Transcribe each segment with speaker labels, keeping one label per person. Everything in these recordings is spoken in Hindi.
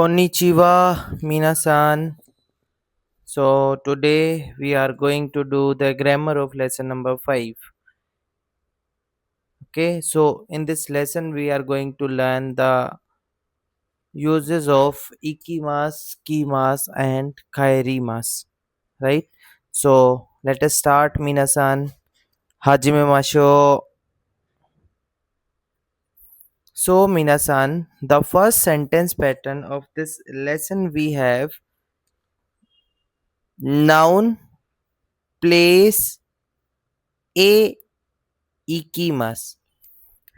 Speaker 1: Konnichiwa, minasan. So today we are going to do the grammar of lesson number 5. Okay, so in this lesson we are going to learn the uses of ikimas, kimas and kairimas, right? So let us start, minasan. Hajime masho. So minasan, the first sentence pattern of this lesson we have noun, place, a, ikimas,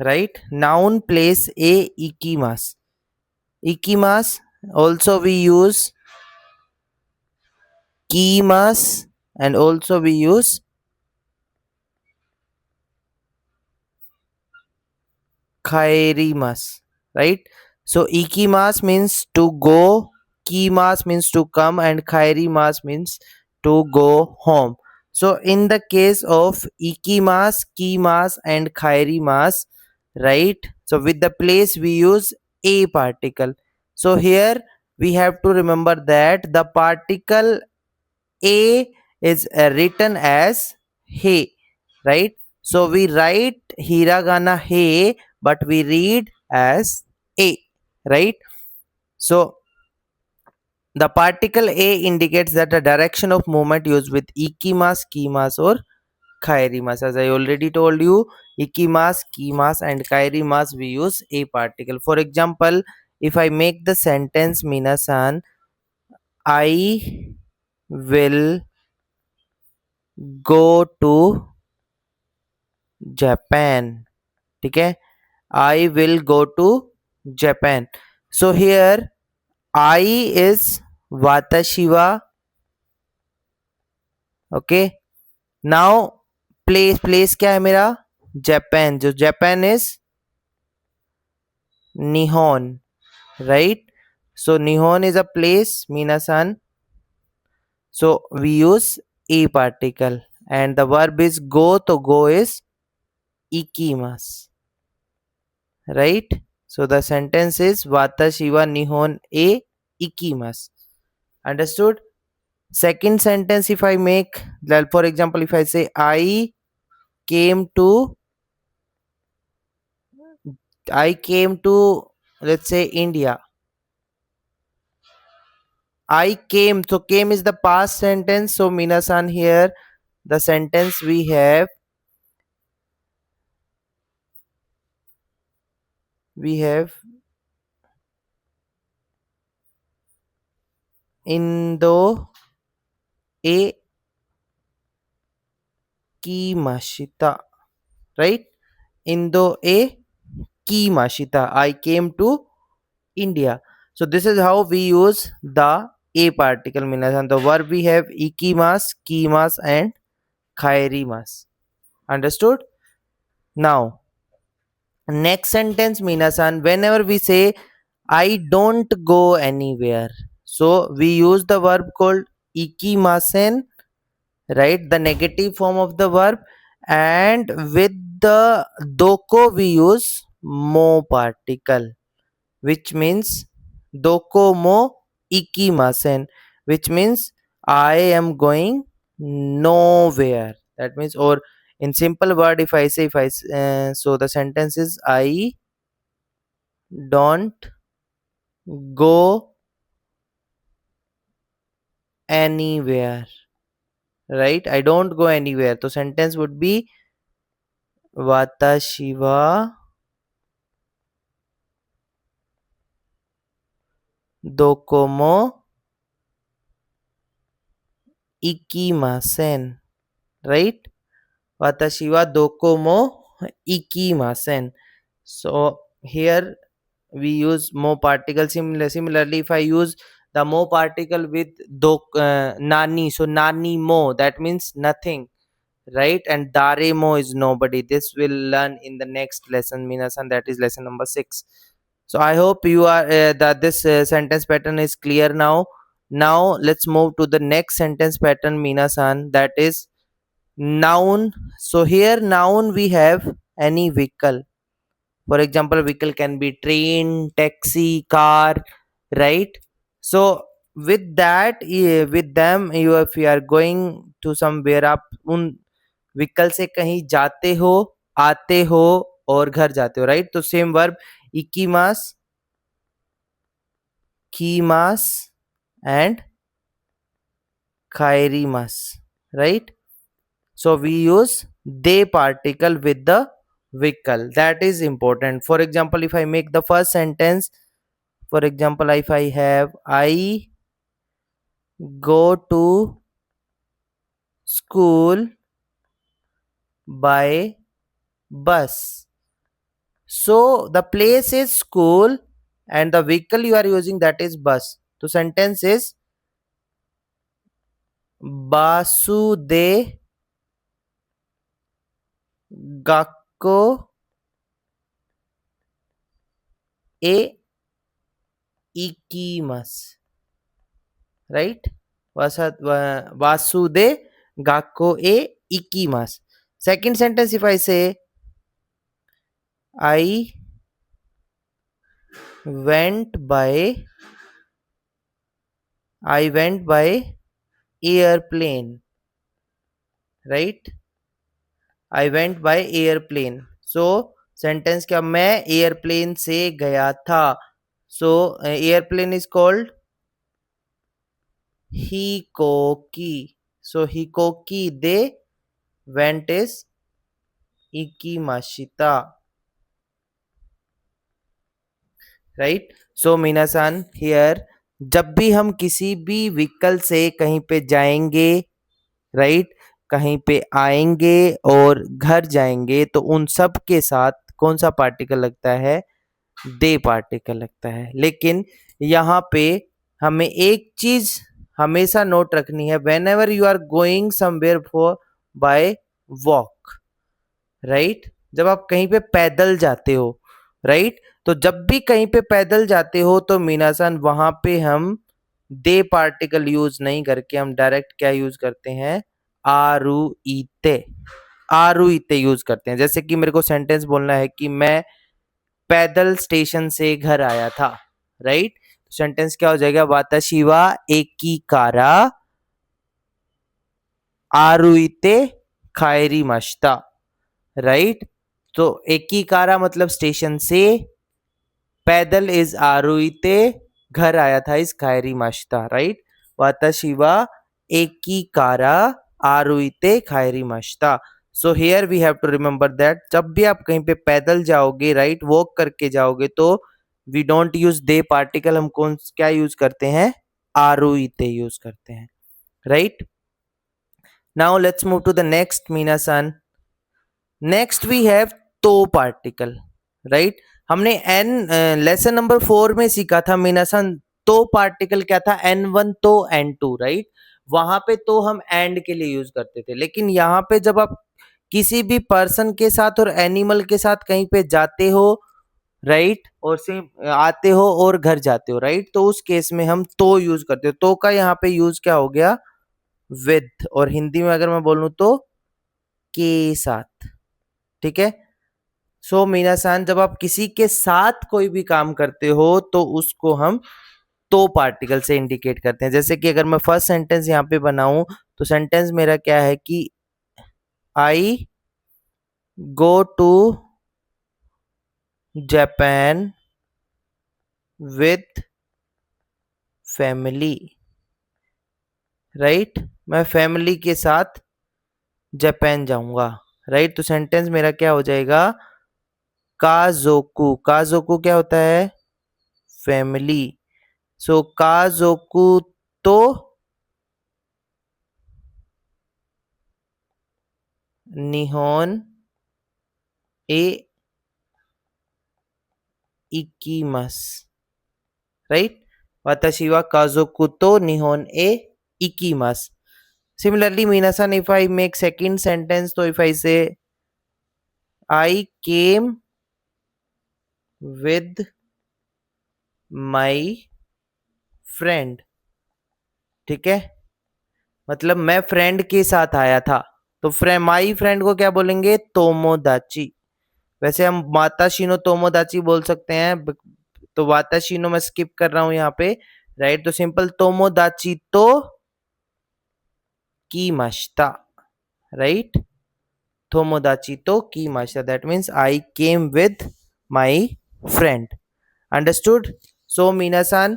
Speaker 1: right? Noun, place, a, ikimas. Ikimas also we use kimas, and also we use kairimas, right? So ikimas means to go, kimas means to come, and kairimas means to go home. So in the case of ikimas, kimas and kairimas, right? So with the place we use a particle. So here we have to remember that the particle a is written as he, right? So we write hiragana he, but we read as a, right? So the particle a indicates that the direction of movement used with ikimas, kimas or kairimas. As I already told you, ikimas, kimas and kairimas we use a particle. For example, if I make the sentence, minasan, I will go to Japan. Okay, I will go to Japan. So here I is watashiwa. Okay, now place क्या है मेरा? Japan. जो Japan is Nihon, right? So Nihon is a place, minasan. So we use a particle, and the verb is go. To go is ikimas, right? So the sentence is Watashi wa Nihon e ikimasu. Understood? Second sentence, if I make, well, for example, if I say came to I came to, let's say, India. I came. So came is the past sentence. So minasan, here the sentence we have Indo e kimashita, right? Indo e kimashita. I came to India. So this is how we use the a particle, minasan. The verb we have ikimas, kimas and kairimas. Understood? Now next sentence, minasan, whenever we say I don't go anywhere, so we use the verb called ikimasen, right? The negative form of the verb, and with the doko we use mo particle, which means dokomo ikimasen, which means I am going nowhere. That means, or in simple word, if I say, so the sentence is I don't go anywhere, right? I don't go anywhere. So sentence would be Watashi wa dokomo ikimasen, right? Watashi wa dokomo ikimasen. So here we use mo particle. Similarly, if I use the mo particle with nani, so nani mo, that means nothing, right? And dare mo is nobody. This will learn in the next lesson, minasan, that is lesson number 6. So I hope you are that this sentence pattern is clear now. Now let's move to the next sentence pattern, minasan, that is noun. So here noun we have any vehicle. For example, vehicle can be train, taxi, car, right? So with that, with them, you if you are going to somewhere, आप उन व्हीकल से कहीं जाते हो, आते हो और घर जाते हो, राइट? तो सेम वर्ब इकीमास, कीमास एंड खायरीमास, right? So we use they particle with the vehicle. That is important. For example, if I make the first sentence, for example, if I have I go to school by bus. So the place is school and the vehicle you are using, that is bus. So sentence is Basude Gakko e ikimasu, right? Wasude Gakko e ikimasu. Second sentence, if I say I went by airplane, right? I went by airplane. So sentence क्या, मैं एयरप्लेन से गया था. So airplane is called hikoki. So hikoki de went is ikimashita, right? So minasan, here जब भी हम किसी भी व्हीकल से कहीं पे जाएंगे, राइट, कहीं पे आएंगे और घर जाएंगे, तो उन सब के साथ कौन सा पार्टिकल लगता है? दे पार्टिकल लगता है. लेकिन यहाँ पे हमें एक चीज हमेशा नोट रखनी है, whenever you are going somewhere for by walk, right, जब आप कहीं पे पैदल जाते हो, राइट, तो जब भी कहीं पे पैदल जाते हो तो मीनासन वहां पे हम दे पार्टिकल यूज नहीं करके हम डायरेक्ट क्या यूज करते हैं? आरुईते. आरुईते यूज करते हैं. जैसे कि मेरे को सेंटेंस बोलना है कि मैं पैदल स्टेशन से घर आया था, राइट? सेंटेंस क्या हो जाएगा? वाताशी वा एकीकारा आरुईते खायरीमाशिता, राइट? तो एकीकारा मतलब स्टेशन से, पैदल इज आरुईते, घर आया था इस खायरीमाशिता, राइट? वाताशी वा एकीकारा आरुईते खायरीमाशिता. So here we have to remember that जब भी आप कहीं पे पैदल जाओगे, राइट, वॉक करके जाओगे, तो we don't use the particle, हम कौन क्या यूज करते हैं? आरुईते यूज करते हैं, right? Now let's move to the next मीनासन. नेक्स्ट वी हैव तो पार्टिकल, राइट? हमने एन लेसन नंबर 4 में सीखा था मीनासन, तो पार्टिकल क्या था? N1 तो N2, राइट? वहां पे तो हम एंड के लिए यूज करते थे. लेकिन यहाँ पे जब आप किसी भी पर्सन के साथ और एनिमल के साथ कहीं पे जाते हो, राइट, और से आते हो और घर जाते हो, राइट, तो उस केस में हम तो यूज करते हो. तो का यहाँ पे यूज क्या हो गया? विद. और हिंदी में अगर मैं बोलूं तो के साथ, ठीक है? सो मीनासान, जब आप किसी के साथ कोई भी काम करते हो तो उसको हम तो पार्टिकल से इंडिकेट करते हैं. जैसे कि अगर मैं फर्स्ट सेंटेंस यहाँ पे बनाऊं तो सेंटेंस मेरा क्या है कि I go to Japan with family, right? मैं फैमिली के साथ जापान जाऊंगा, राइट? तो सेंटेंस मेरा क्या हो जाएगा? काजोकू. काजोकू क्या होता है? फैमिली. सो काजोकू तो निहोन ए इकीमस, राइट? वाताशी वा काजोकू तो निहोन ए इकीमस. Similarly, Minasan, if I make second sentence, so if I say I came with my friend, ठीक है, मतलब मैं फ्रेंड के साथ आया था. तो माई फ्रेंड को क्या बोलेंगे? तोमोदाची. वैसे हम माता शिनो तोमोदाची बोल सकते हैं, तो वाताशी नो मैं स्किप कर रहा हूं यहाँ पे, राइट। तो सिंपल तोमोदाची तो कीमाशिता, राइट। तोमोदाची तो कीमाशिता, that means I came with my friend. Understood? So, Minasan,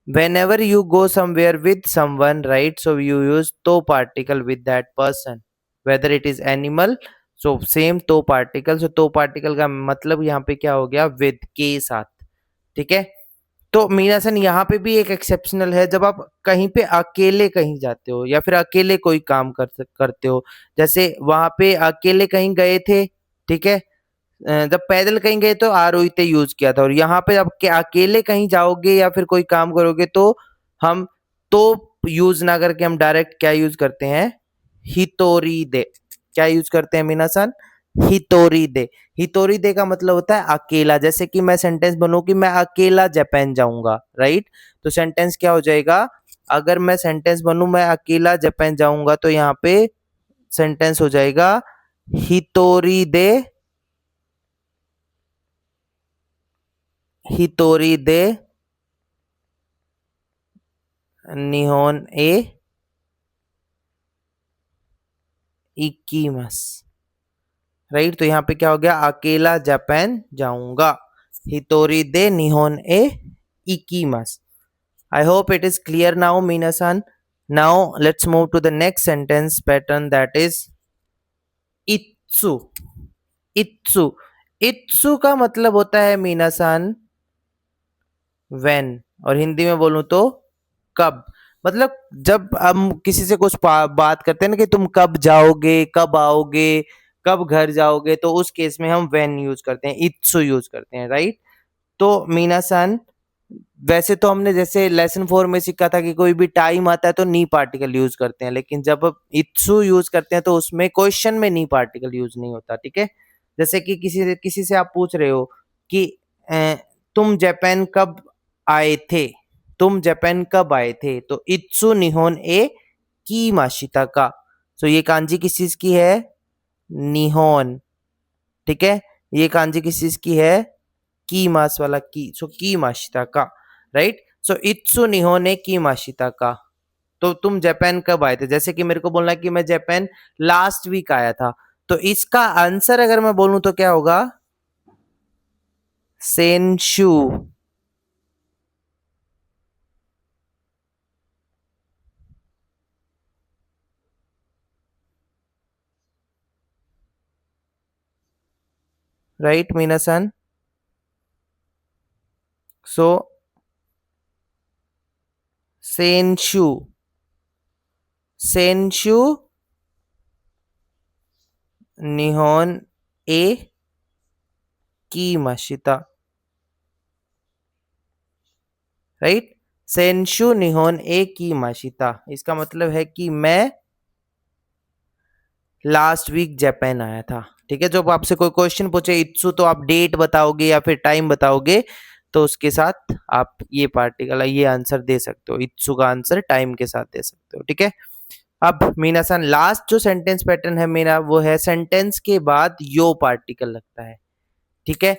Speaker 1: whenever you go somewhere with someone, right? So you use to particle with that person, whether it is animal. So same to particle. So to particle का मतलब यहाँ पे क्या हो गया, with के साथ, ठीक है। तो मीनासन यहाँ पे भी एक एक्सेप्शनल है, जब आप कहीं पे अकेले कहीं जाते हो या फिर अकेले कोई काम करते हो, जैसे वहां पे अकेले कहीं गए थे, ठीक है। जब पैदल कहीं गए तो आरोहिते यूज किया था, और यहाँ पे अब अकेले कहीं जाओगे या फिर कोई काम करोगे तो हम तो यूज ना करके हम डायरेक्ट क्या यूज करते हैं, हितोरी दे। क्या यूज करते हैं मीनासन, हितोरी दे। हितोरी दे का मतलब होता है अकेला। जैसे कि मैं सेंटेंस बनू कि मैं अकेला जापान जाऊंगा, राइट। तो सेंटेंस क्या हो जाएगा, अगर मैं सेंटेंस बनू मैं अकेला जापान जाऊंगा, तो यहाँ पे सेंटेंस हो जाएगा हितोरी दे, हितोरी दे निहोन ए इकीमस, राइट। तो यहाँ पे क्या हो गया, अकेला जापान जाऊंगा, हितोरी दे निहोन ए इकीमस। I hope it is clear now, Minasan. Now let's move to the next sentence pattern, that is itsu. Itsu, itsu का मतलब होता है मीनासान when, और हिंदी में बोलूं तो कब। मतलब जब हम किसी से कुछ बात करते हैं ना कि तुम कब जाओगे, कब आओगे, कब घर जाओगे, तो उस केस में हम when यूज करते हैं, इत्सु यूज करते हैं, राइट। तो मीनासान, वैसे तो हमने जैसे लेसन 4 में सीखा था कि कोई भी टाइम आता है तो नी पार्टिकल यूज करते हैं, लेकिन जब इत्सु यूज करते हैं तो उसमें क्वेश्चन में नी पार्टिकल यूज नहीं होता, ठीक है। जैसे कि किसी से आप पूछ रहे हो कि तुम जापान कब आए थे, तुम जापान कब आए थे, तो इत्सु निहोन ए की माशिता का। तो ये कांजी किस चीज की है, निहोन, ठीक है। ये कांजी किस चीज की है, की मास वाला की, सो की माशिता का, राइट। सो इत्सु निहोने की माशिता का। तो तुम जापान कब आए थे, जैसे कि मेरे को बोलना है कि मैं जापान लास्ट वीक आया था, तो इसका आंसर अगर मैं बोलूं तो क्या होगा, सेंशु, राइट मीनासन। सो सेंशु, सेंशु निहोन ए की माशिता, राइट। सेंशु निहोन ए की माशिता, इसका मतलब है कि मैं लास्ट वीक जापान आया था, ठीक है। जब आपसे कोई क्वेश्चन पूछे इत्सु, तो आप डेट बताओगे या फिर टाइम बताओगे, तो उसके साथ आप ये पार्टिकल, ये आंसर दे सकते हो, इत्सु का आंसर टाइम के साथ दे सकते हो, ठीक है। अब मीनासन, लास्ट जो सेंटेंस पैटर्न है मेरा, वो है सेंटेंस के बाद यो पार्टिकल लगता है, ठीक है।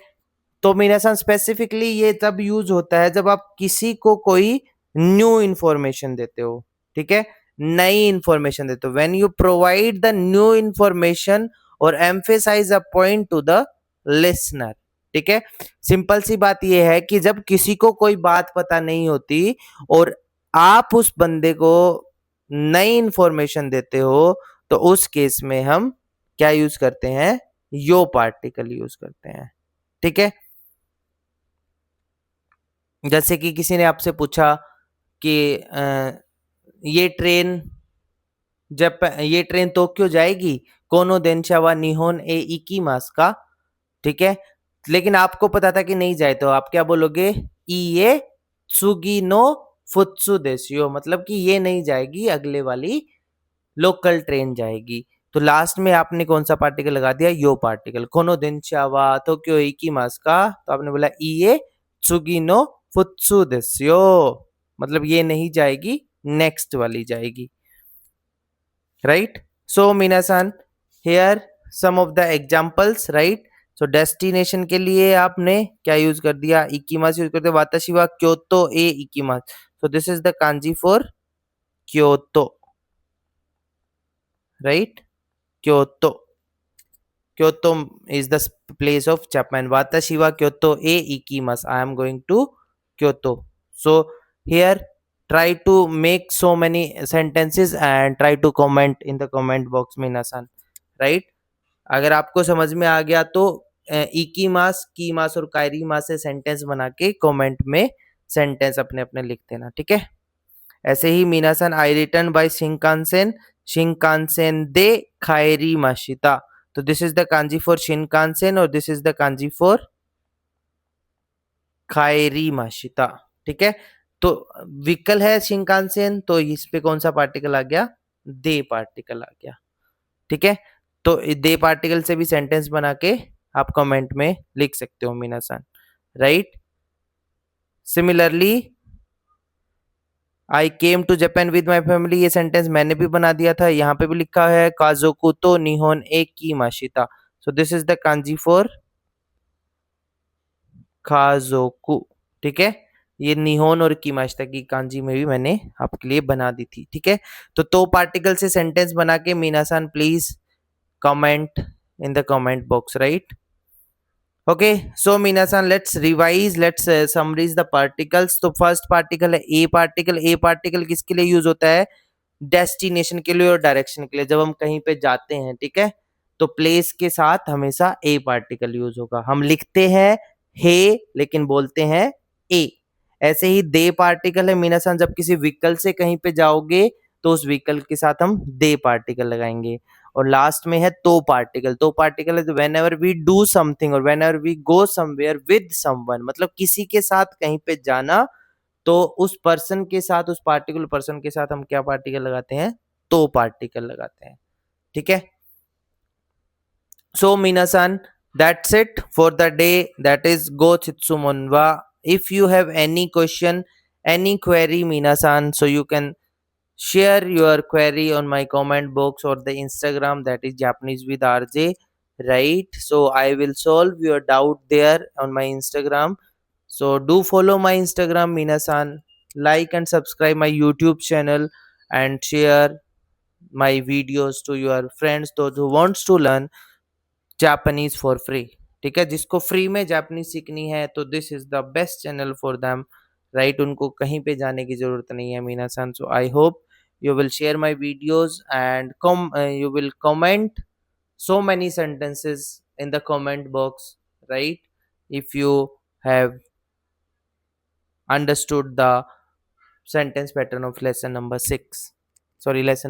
Speaker 1: तो मीनासन स्पेसिफिकली ये तब यूज होता है जब आप किसी को कोई न्यू इंफॉर्मेशन देते हो, ठीक है, नई इंफॉर्मेशन देते हो। When you provide the new information और emphasise a point to the listener, ठीक है। सिंपल सी बात यह है कि जब किसी को कोई बात पता नहीं होती और आप उस बंदे को नई इंफॉर्मेशन देते हो, तो उस केस में हम क्या यूज करते हैं, यो पार्टिकल यूज करते हैं, ठीक है। जैसे कि किसी ने आपसे पूछा कि ये ट्रेन ये ट्रेन टोक्यो जाएगी, कोनो देनशा वा निहोन ए इकीमास का, ठीक है। लेकिन आपको पता था कि नहीं जाए, तो आप क्या बोलोगे, ये सुगी नो फुत्सु देसियो, मतलब कि ये नहीं जाएगी, अगले वाली लोकल ट्रेन जाएगी। तो लास्ट में आपने कौन सा पार्टिकल लगा दिया, यो पार्टिकल। कोनो देनशा वा टोक्यो इकीमास का, तो आपने बोला ये सुगी नो फुत्सु देसियो, मतलब ये नहीं जाएगी, नेक्स्ट वाली जाएगी, right. So minasan, here some of the examples, right। So destination के लिए आपने क्या यूज कर दिया, इकीमास यूज कर दिया, वाताशी वा क्योतो ए इकीमास. So this is the kanji for Kyoto, right. Kyoto, Kyoto is the place of Japan. Watashi wa Kyoto e ikimasu. I am going to Kyoto. So here try to make so many sentences and try to comment in the comment box minasan, right. अगर आपको समझ में आ गया तो इकीमास, कीमास और कायरीमास से सेंटेंस बना के कमेंट में सेंटेंस अपने अपने लिख देना, ठीक है. ऐसे ही मीनासन I return by Shinkansen, Shinkansen दे खायरी माशिता. तो this is the kanji for Shinkansen और this is the kanji for खायरी माशिता, ठीक है. तो व्हीकल है शिनकानसेन, तो इस पे कौन सा पार्टिकल आ गया, दे पार्टिकल आ गया, ठीक है. तो दे पार्टिकल से भी सेंटेंस बना के आप कमेंट में लिख सकते हो मीनासन, right. Similarly I came to Japan with my family, ये सेंटेंस मैंने भी बना दिया था, यहाँ पे भी लिखा है काजोकु तो निहोन ए की माशिता. So this is the kanji for काजोकु, ठीक है. ये निहोन और कीमाशिता की कांजी में भी मैंने आपके लिए बना दी थी, ठीक है. तो पार्टिकल से सेंटेंस बना के मीनासान please comment in the comment box, right. Okay, so minasan let's revise, let's summarize the particles. तो फर्स्ट पार्टिकल है ए पार्टिकल. ए पार्टिकल किसके लिए यूज होता है, डेस्टिनेशन के लिए और डायरेक्शन के लिए. जब हम कहीं पे जाते हैं, ठीक है, तो प्लेस के साथ हमेशा ए पार्टिकल यूज होगा. हम लिखते हैं हे लेकिन बोलते हैं ए. ऐसे ही दे पार्टिकल है मीनासान, जब किसी व्हीकल से कहीं पे जाओगे तो उस व्हीकल के साथ हम दे पार्टिकल लगाएंगे. और लास्ट में है तो पार्टिकल. तो पार्टिकल है whenever we do something और whenever we go somewhere with someone, मतलब किसी के साथ कहीं पे जाना तो उस पर्सन के साथ, उस पार्टिकुलर पर्सन के साथ हम क्या पार्टिकल लगाते हैं, तो पार्टिकल लगाते हैं, ठीक है. So minasan, that's it for the day. That is go chitsumonwa. If you have any question, any query minasan, so you can share your query on my comment box or the Instagram, that is Japanese with RJ, right. So I will solve your doubt there on my Instagram. So do follow my Instagram minasan, like and subscribe my YouTube channel and share my videos to your friends, those who wants to learn Japanese for free, ठीक है. जिसको फ्री में जापानीज सीखनी है तो this is the best channel for them, right. उनको कहीं पे जाने की जरूरत नहीं है मीनासान. So I hope you will share my videos and you will comment so many sentences in the comment box, right, if you have understood the sentence pattern of lesson number 6, sorry, lesson